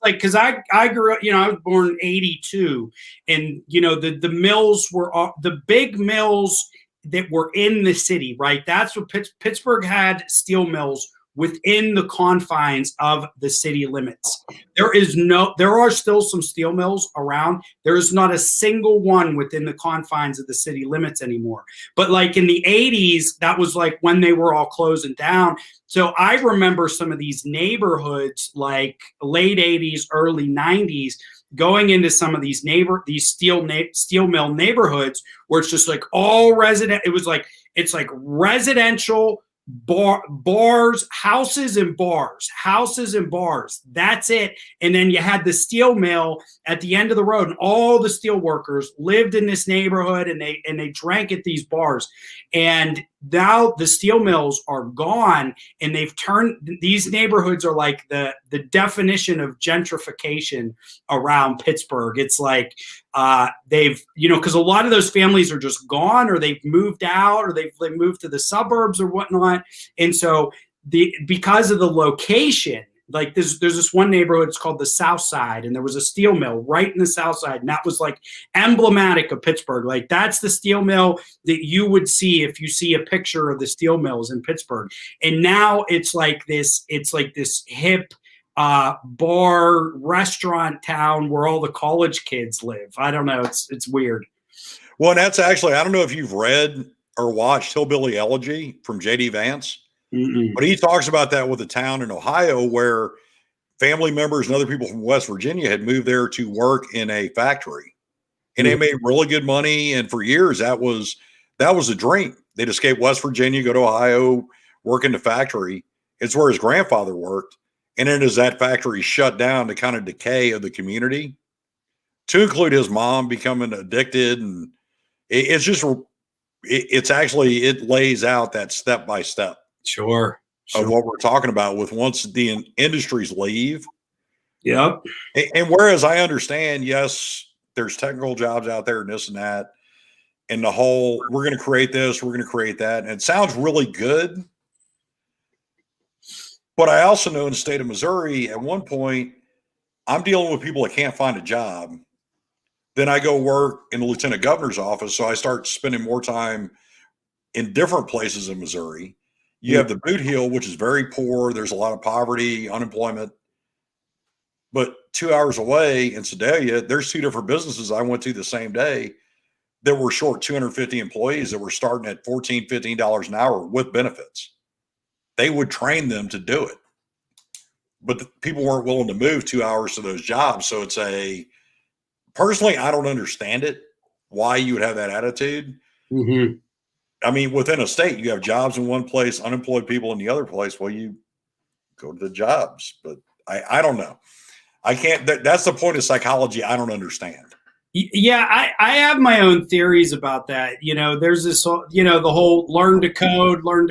like, because I grew up, I was born in 82, and the mills were the big mills that were in the city, right? That's what Pittsburgh had, steel mills within the confines of the city limits. There are still some steel mills around. There is not a single one within the confines of the city limits anymore. But like in the 80s, that was like when they were all closing down. So I remember some of these neighborhoods, like late 80s, early 90s, going into some of these steel mill neighborhoods where it's just like all resident. It's like residential bars, houses and bars. That's it. And then you had the steel mill at the end of the road, and all the steel workers lived in this neighborhood, and they drank at these bars. And now the steel mills are gone, and they've turned, these neighborhoods are like the definition of gentrification around Pittsburgh. It's like they've, because a lot of those families are just gone, or they've moved out, or they've moved to the suburbs or whatnot. And so because of the location, like there's this one neighborhood, it's called the South Side, and there was a steel mill right in the South Side, and that was like emblematic of Pittsburgh. Like that's the steel mill that you would see if you see a picture of the steel mills in Pittsburgh. And now it's like this hip bar restaurant town where all the college kids live. I don't know. It's weird. Well, and that's actually, I don't know if you've read or watched Hillbilly Elegy from J.D. Vance. Mm-mm. But he talks about that with a town in Ohio where family members and other people from West Virginia had moved there to work in a factory, and they made really good money. And for years, that was a dream. They'd escape West Virginia, go to Ohio, work in the factory. It's where his grandfather worked. And then as that factory shut down, the kind of decay of the community, to include his mom becoming addicted. And it lays out that step by step. Sure. Of what we're talking about with once the industries leave. Yep. And whereas I understand, yes, there's technical jobs out there and this and that, and the whole, we're going to create this, we're going to create that. And it sounds really good. But I also know in the state of Missouri, at one point, I'm dealing with people that can't find a job. Then I go work in the lieutenant governor's office. So I start spending more time in different places in Missouri. You have the Boot Heel, which is very poor. There's a lot of poverty, unemployment. But 2 hours away in Sedalia, there's 2 different businesses I went to the same day that were short 250 employees that were starting at $14, $15 an hour with benefits. They would train them to do it. But the people weren't willing to move 2 hours to those jobs. So personally, I don't understand it, why you would have that attitude. Mm-hmm. I mean, within a state, you have jobs in one place, unemployed people in the other place. Well, you go to the jobs, but I don't know. I can't, that's the point of psychology I don't understand. Yeah, I have my own theories about that. There's this, the whole learn to code, or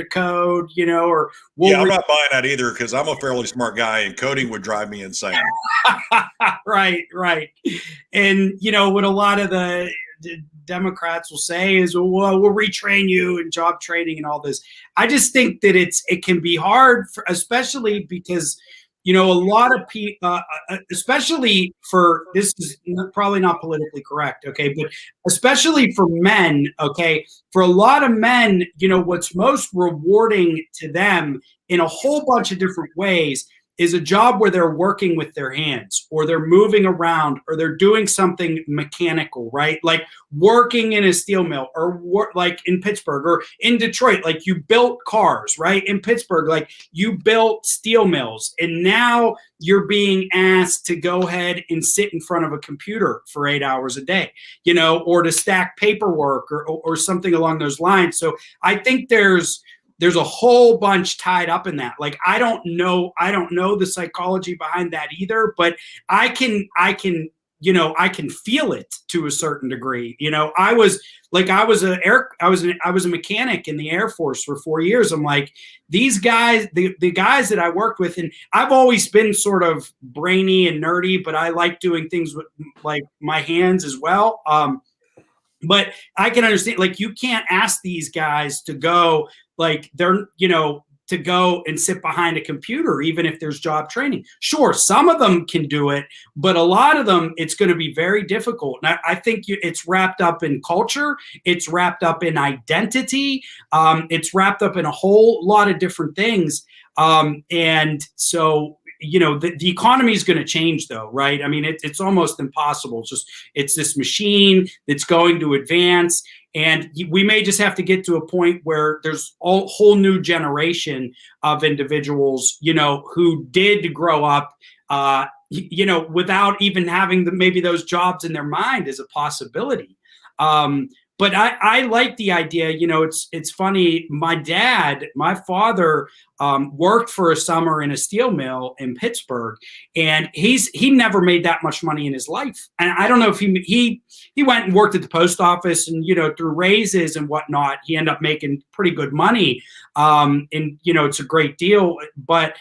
Yeah, we'll I'm not buying that either because I'm a fairly smart guy and coding would drive me insane. right. And, what a lot of the Democrats will say is, well, we'll retrain you and job training and all this. I just think that it can be hard, especially because, a lot of people, especially for, this is probably not politically correct, okay, but especially for men, okay, for a lot of men, what's most rewarding to them in a whole bunch of different ways is a job where they're working with their hands, or they're moving around, or they're doing something mechanical, right? Like working in a steel mill, or like in Pittsburgh or in Detroit, like you built cars, right? In Pittsburgh, like you built steel mills, and now you're being asked to go ahead and sit in front of a computer for 8 hours a day, or to stack paperwork, or something along those lines. So I think there's a whole bunch tied up in that. Like, I don't know the psychology behind that either, but I can feel it to a certain degree. I was a mechanic in the Air Force for 4 years. I'm like, these guys, the guys that I worked with, and I've always been sort of brainy and nerdy, but I like doing things with like my hands as well. But I can understand, like, you can't ask these guys to go, like, to go and sit behind a computer, even if there's job training. Sure, some of them can do it, but a lot of them, it's going to be very difficult. And I think it's wrapped up in culture. It's wrapped up in identity. It's wrapped up in a whole lot of different things. And so, the economy is going to change, though, right? I mean, it's almost impossible. It's this machine that's going to advance, and we may just have to get to a point where there's a whole new generation of individuals, who did grow up, without even having maybe those jobs in their mind as a possibility. But I like the idea. It's funny. My father worked for a summer in a steel mill in Pittsburgh, and he never made that much money in his life. And I don't know if he went and worked at the post office, and through raises and whatnot, he ended up making pretty good money. And it's a great deal. But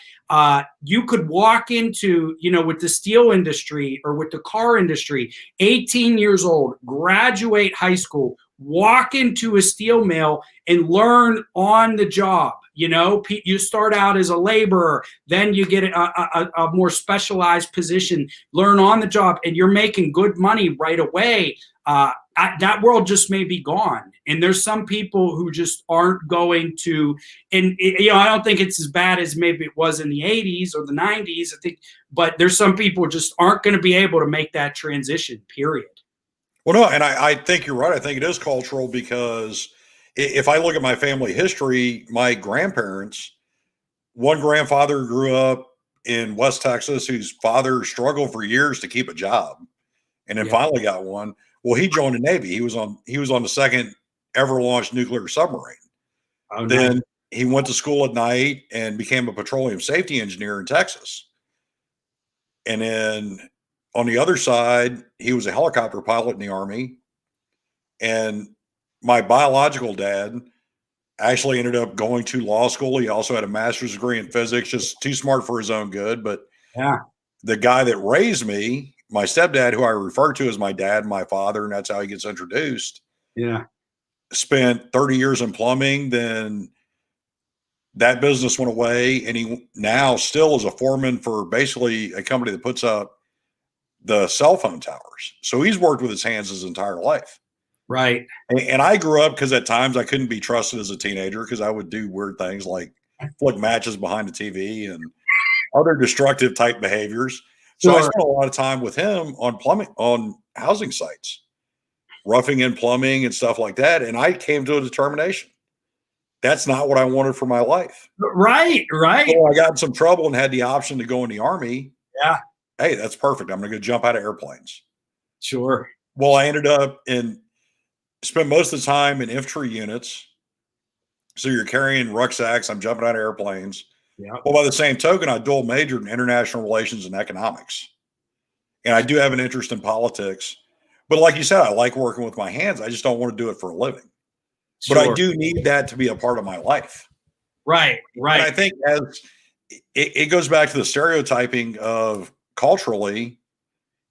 you could walk into, with the steel industry or with the car industry, 18 years old, graduate high school, walk into a steel mill and learn on the job. You start out as a laborer, then you get a more specialized position, learn on the job, and you're making good money right away. That world just may be gone. And there's some people who just aren't going to, and I don't think it's as bad as maybe it was in the 80s or the 90s, I think, but there's some people who just aren't going to be able to make that transition, period. Well, no, and I think you're right. I think it is cultural because if I look at my family history, my grandparents, one grandfather grew up in West Texas whose father struggled for years to keep a job and then finally got one. Well, he joined the Navy. He was on the second ever launched nuclear submarine. Oh, then nice. he went to school at night and became a petroleum safety engineer in Texas. And then on the other side, he was a helicopter pilot in the Army. And my biological dad actually ended up going to law school. He also had a master's degree in physics, just too smart for his own good. But yeah, the guy that raised me, my stepdad, who I refer to as my dad, my father, and that's how he gets introduced, spent 30 years in plumbing. Then that business went away, and he now still is a foreman for basically a company that puts up the cell phone towers. So he's worked with his hands his entire life. Right. And I grew up because at times I couldn't be trusted as a teenager because I would do weird things like flick matches behind the TV and other destructive type behaviors. So I spent a lot of time with him on plumbing, on housing sites, roughing in plumbing and stuff like that. And I came to a determination. That's not what I wanted for my life. Right. So I got in some trouble and had the option to go in the Army. Yeah. Hey, that's perfect. I'm going to go jump out of airplanes. Sure. Well, I ended up spent most of the time in infantry units. So you're carrying rucksacks. I'm jumping out of airplanes. Yeah. Well, by the same token, I dual majored in international relations and economics. And I do have an interest in politics. But like you said, I like working with my hands. I just don't want to do it for a living. Sure. But I do need that to be a part of my life. Right. And I think as it goes back to the stereotyping of culturally,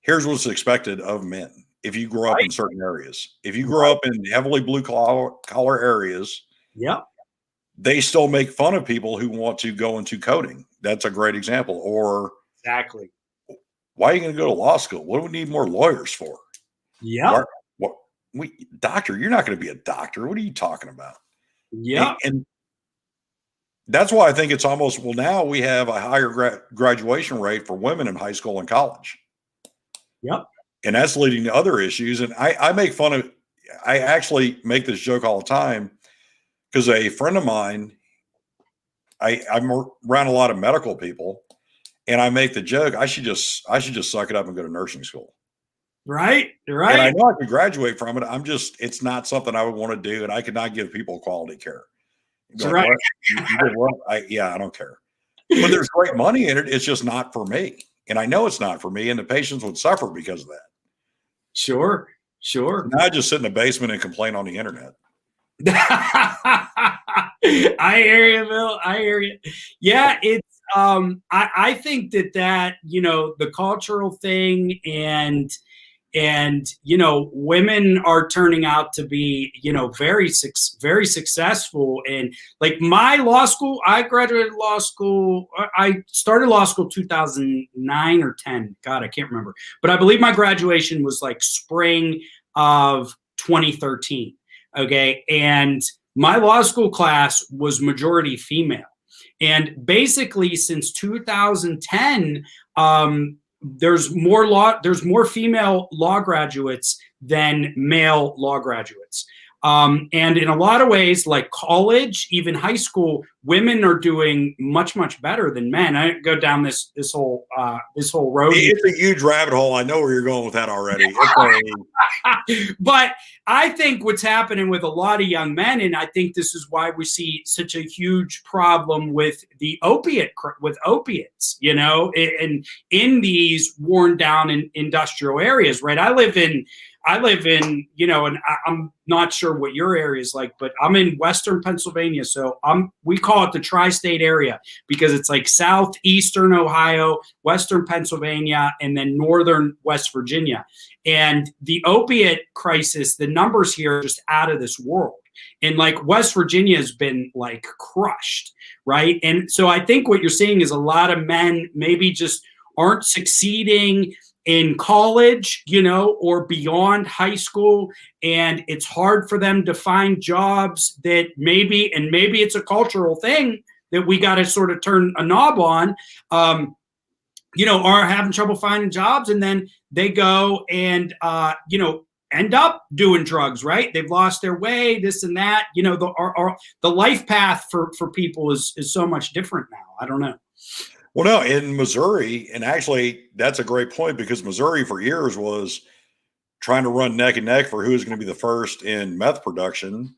here's what's expected of men. If you grow up in certain areas, if you grow up in heavily blue collar areas, they still make fun of people who want to go into coding. That's a great example. Or exactly. Why are you going to go to law school? What do we need more lawyers for? Yeah. Doctor, you're not going to be a doctor. What are you talking about? Yeah. And that's why I think it's almost, well, now we have a higher graduation rate for women in high school and college. Yep. And that's leading to other issues. And I make fun of, I actually make this joke all the time because a friend of mine, I'm around a lot of medical people, and I make the joke, I should just suck it up and go to nursing school. Right. And I know I could graduate from it. It's not something I would want to do. And I could not give people quality care. Right. I don't care. But there's great money in it. It's just not for me. And I know it's not for me. And the patients would suffer because of that. Sure. Now I just sit in the basement and complain on the internet. I hear you, Bill. I hear you. Yeah, it's I think that the cultural thing and women are turning out to be very successful. And like my law school, I graduated law school. I started law school 2009 or 10. God, I can't remember. But I believe my graduation was like spring of 2013. Okay, and my law school class was majority female. And basically since 2010, there's more female law graduates than male law graduates. And in a lot of ways, like college, even high school, women are doing much, much better than men. I go down this whole road. It's a huge rabbit hole. I know where you're going with that already. But I think what's happening with a lot of young men, and I think this is why we see such a huge problem with opiates, and in these worn down industrial areas, right? I live in, and I'm not sure what your area is like, but I'm in Western Pennsylvania. So we call it the tri-state area because it's like southeastern Ohio, Western Pennsylvania, and then northern West Virginia. And the opiate crisis, the numbers here are just out of this world. And like West Virginia has been like crushed, right? And so I think what you're seeing is a lot of men maybe just aren't succeeding in college, or beyond high school. And it's hard for them to find jobs that maybe it's a cultural thing that we got to sort of turn a knob on, are having trouble finding jobs. And then they go and, end up doing drugs, right? They've lost their way, this and that, the life path for people is so much different now. I don't know. Well, no, in Missouri, and actually that's a great point because Missouri for years was trying to run neck and neck for who is going to be the first in meth production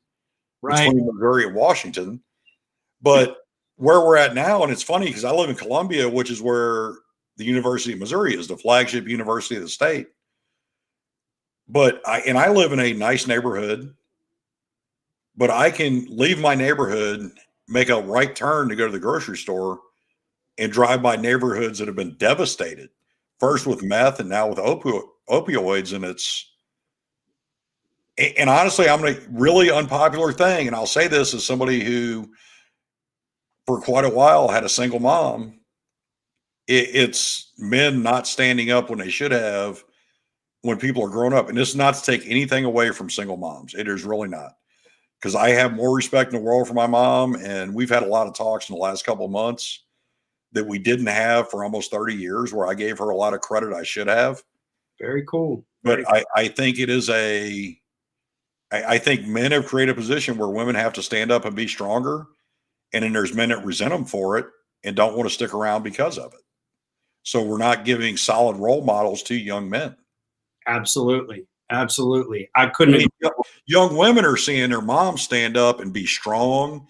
between Missouri and Washington. But where we're at now, and it's funny because I live in Columbia, which is where the University of Missouri is, the flagship university of the state. But I live in a nice neighborhood, but I can leave my neighborhood, make a right turn to go to the grocery store, and drive by neighborhoods that have been devastated, first with meth and now with opioids. And honestly, I'm a really unpopular thing. And I'll say this as somebody who for quite a while had a single mom. It's men not standing up when they should have when people are growing up. And this is not to take anything away from single moms. It is really not. Because I have more respect in the world for my mom. And we've had a lot of talks in the last couple of months that we didn't have for almost 30 years, where I gave her a lot of credit I should have. Very cool. But I think it is I think men have created a position where women have to stand up and be stronger. And then there's men that resent them for it and don't want to stick around because of it. So we're not giving solid role models to young men. Absolutely. Absolutely. I couldn't. Young women are seeing their moms stand up and be strong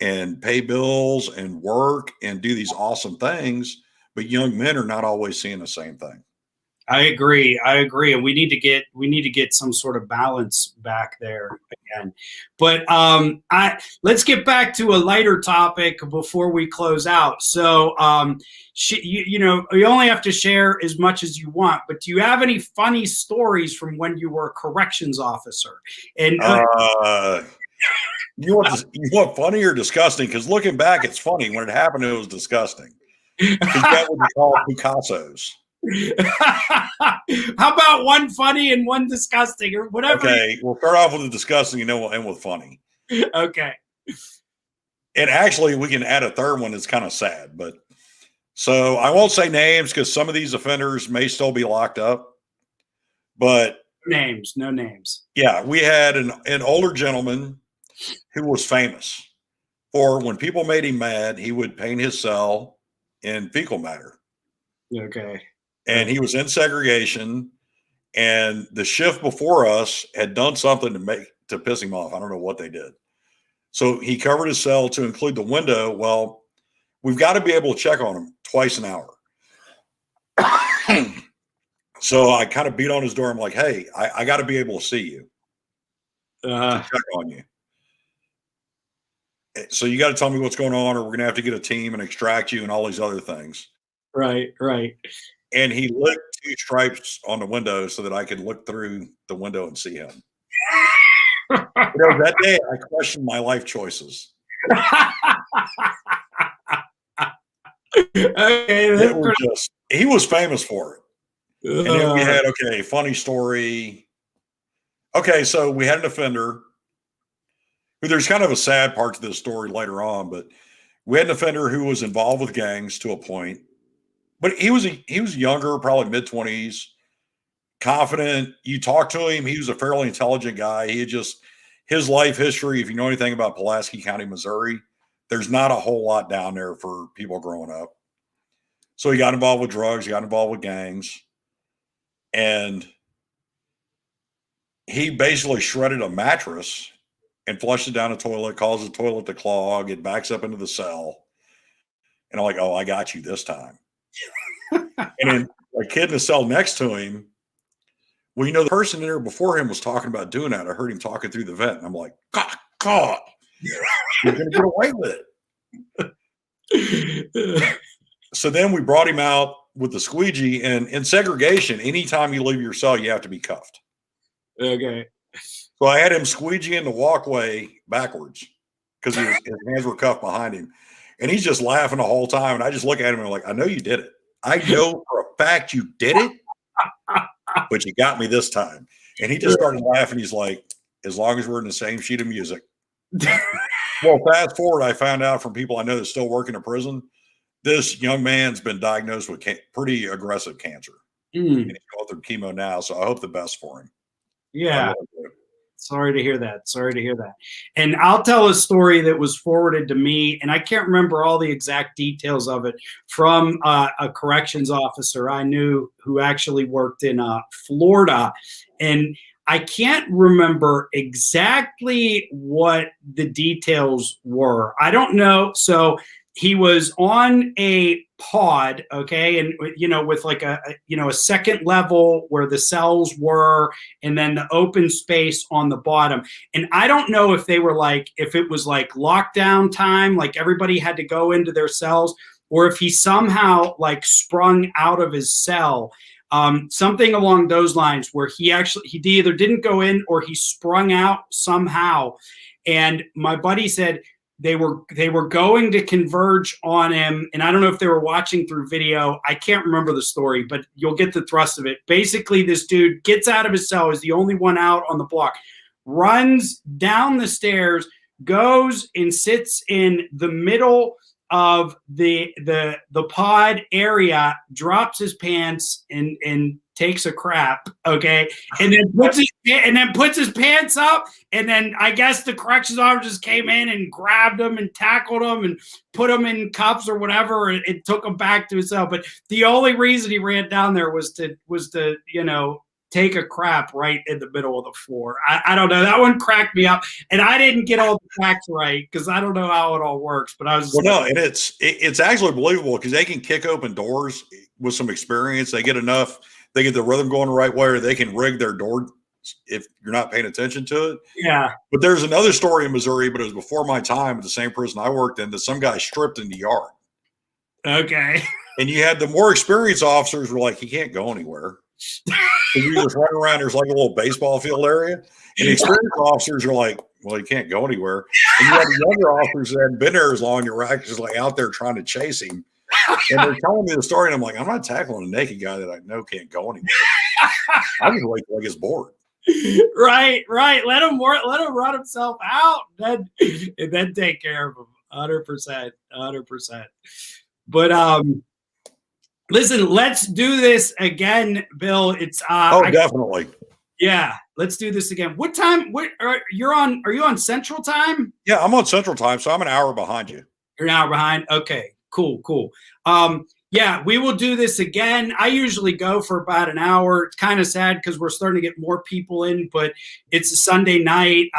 and pay bills and work and do these awesome things, but young men are not always seeing the same thing. I agree. And we need to get some sort of balance back there again. But let's get back to a lighter topic before we close out. So you know, you only have to share as much as you want, but do you have any funny stories from when you were a corrections officer? And you want funny or disgusting? Because looking back, it's funny. When it happened, it was disgusting. Because you got what we call Picassos. How about one funny and one disgusting, or whatever? Okay, we'll start off with the disgusting, and then we'll end with funny. Okay. And actually, we can add a third one that's kind of sad. But so I won't say names because some of these offenders may still be locked up. But no names. Yeah, we had an older gentleman who was famous for when people made him mad, he would paint his cell in fecal matter. Okay. And he was in segregation, and the shift before us had done something to piss him off. I don't know what they did. So he covered his cell to include the window. Well, we've got to be able to check on him twice an hour. So I kind of beat on his door. I'm like, hey, I got to be able to see you to check on you. So you got to tell me what's going on, or we're going to have to get a team and extract you and all these other things. Right. And he licked 2 stripes on the window so that I could look through the window and see him. That day, I questioned my life choices. Okay, he was famous for it. And then we had, funny story. Okay, so we had an offender who, there's kind of a sad part to this story later on, but we had an offender who was involved with gangs to a point. But he was younger, probably mid-20s, confident. You talk to him, he was a fairly intelligent guy. He had his life history, if you know anything about Pulaski County, Missouri, there's not a whole lot down there for people growing up. So he got involved with drugs, he got involved with gangs, and he basically shredded a mattress and flushed it down a toilet, caused the toilet to clog, it backs up into the cell. And I'm like, oh, I got you this time. And then a kid in the cell next to him, well, you know, the person in there before him was talking about doing that. I heard him talking through the vent. And I'm like, God, you're going to get away with it. So then we brought him out with the squeegee. And in segregation, anytime you leave your cell, you have to be cuffed. Okay. So I had him squeegee in the walkway backwards because his hands were cuffed behind him. And he's just laughing the whole time. And I just look at him and I'm like, I know you did it. I know for a fact you did it, but you got me this time. And he just started laughing. He's like, as long as we're in the same sheet of music. Well, fast forward, I found out from people I know that still work in a prison, this young man's been diagnosed with pretty aggressive cancer. And he's going through chemo now. So I hope the best for him. Yeah. Sorry to hear that. And I'll tell a story that was forwarded to me, and I can't remember all the exact details of it, from a corrections officer I knew who actually worked in Florida. And I can't remember exactly what the details were. I don't know. So he was on a pod, okay, and you know, with like a second level where the cells were, and then the open space on the bottom. And I don't know if it was like lockdown time, like everybody had to go into their cells, or if he somehow like sprung out of his cell, something along those lines, where he either didn't go in or he sprung out somehow. And my buddy said they were going to converge on him, and I don't know if they were watching through video. I can't remember the story, but you'll get the thrust of it. Basically, this dude gets out of his cell, is the only one out on the block, runs down the stairs, goes and sits in the middle of the pod area, drops his pants and takes a crap, okay, and then puts his pants up, and then I guess the corrections officers came in and grabbed him and tackled him and put him in cuffs or whatever, and took him back to his cell. But the only reason he ran down there was to take a crap right in the middle of the floor. I don't know. That one cracked me up, and I didn't get all the facts right because I don't know how it all works. But I was and it's actually believable because they can kick open doors with some experience. They get enough. they get the rhythm going the right way, or they can rig their door if you're not paying attention to it. Yeah. But there's another story in Missouri, but it was before my time at the same prison I worked in, that some guy stripped in the yard. Okay. And you had the more experienced officers were like, he can't go anywhere. You just run around, there's like a little baseball field area. And the experienced officers are like, well, he can't go anywhere. And you had the younger officers that hadn't been there as long, you're just like out there trying to chase him. And they're telling me the story, and I'm like, I'm not tackling a naked guy that I know can't go anywhere. I just wait till I get bored. Right. Let him run himself out, and then take care of him. 100%. But listen, let's do this again, Bill. It's definitely. Yeah, let's do this again. What time? Are you on Central Time? Yeah, I'm on Central Time, so I'm an hour behind you. You're an hour behind. Okay, cool. Yeah, we will do this again. I usually go for about an hour. It's kind of sad because we're starting to get more people in, but it's a Sunday night,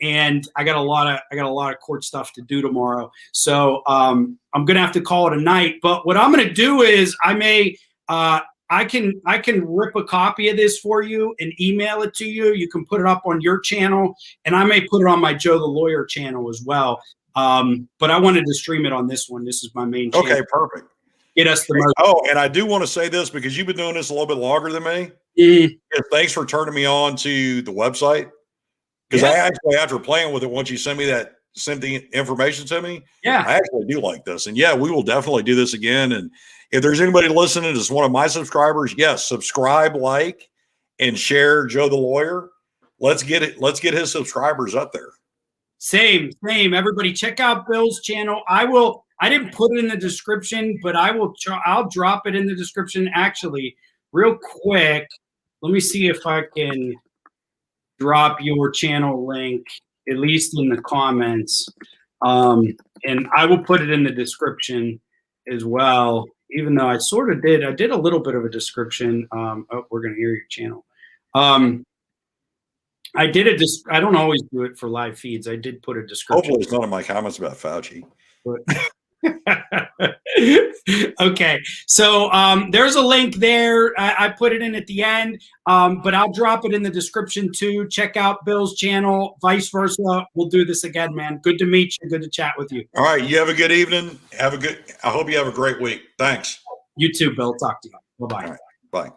and I got a lot of court stuff to do tomorrow. So I'm gonna have to call it a night. But what I'm gonna do is I can rip a copy of this for you and email it to you. You can put it up on your channel, and I may put it on my Joe the Lawyer channel as well. But I wanted to stream it on this one. This is my main channel. Okay, perfect. Get us the most. Oh, and I do want to say this because you've been doing this a little bit longer than me. Thanks for turning me on to the website. Because I actually, after playing with it, once you send the information to me, I actually do like this. And yeah, we will definitely do this again. And if there's anybody listening that's one of my subscribers, yes, subscribe, like, and share Joe the Lawyer. Let's get his subscribers up there. Same. Everybody check out Bill's channel. I didn't put it in the description, but I'll drop it in the description actually real quick. Let me see if I can drop your channel link, at least in the comments. And I will put it in the description as well, even though I sort of did. I did a little bit of a description. We're going to hear your channel. I don't always do it for live feeds. I did put a description. Hopefully it's none of my comments about Fauci. Okay, so there's a link there. I put it in at the end, but I'll drop it in the description too. Check out Bill's channel, vice versa. We'll do this again, man. Good to meet you. Good to chat with you. All right, you have a good evening. I hope you have a great week. Thanks. You too, Bill. Talk to you. Bye-bye. All right, bye.